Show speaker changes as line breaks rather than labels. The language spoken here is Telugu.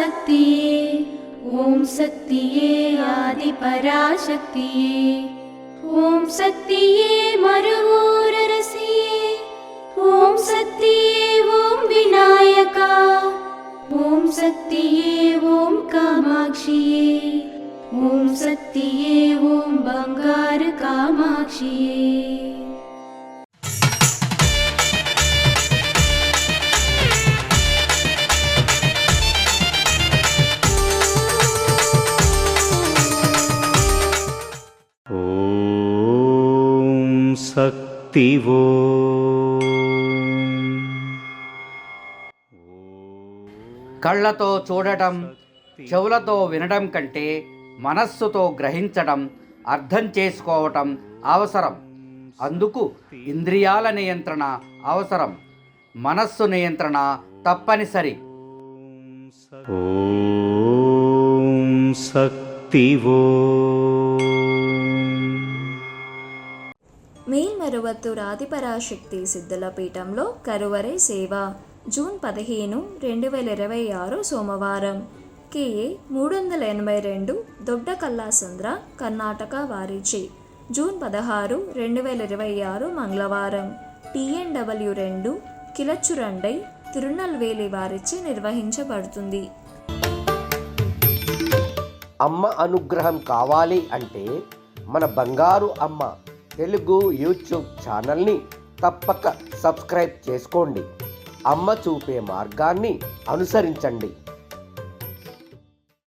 शक्तिये ॐ शक्तिये आदिपराशक्तिये ॐ शक्तिये मरुवोररसिये ॐ शक्तिये ॐ विनायका ॐ शक्तिये ॐ कामाक्षिये ॐ शक्तिये ॐ बंगार कामाक्षिये।
శక్తివో
కళ్ళతో చూడటం, చెవులతో వినడం కంటే మనస్సుతో గ్రహించడం, అర్థం చేసుకోవటం అవసరం. అందుకు ఇంద్రియాల నియంత్రణ అవసరం. మనస్సు నియంత్రణ తప్పనిసరి.
ఓం శక్తివో.
మేల్మరువత్తూర్ ఆదిపరాశక్తి సిద్ధుల పీఠంలో కరువరై సేవ జూన్ 15, 2026 సోమవారం KA 382 దొడ్డ కల్లాసంద్ర కర్ణాటక వారిచి. జూన్ 16, 2026 మంగళవారం TNW 2 కిలచురండై తిరునల్వేలి వారిచి నిర్వహించబడుతుంది.
అమ్మ అనుగ్రహం కావాలి అంటే మన బంగారు అమ్మ తెలుగు యూట్యూబ్ ఛానల్ని తప్పక సబ్స్క్రైబ్ చేసుకోండి. అమ్మ చూపే మార్గాన్ని అనుసరించండి.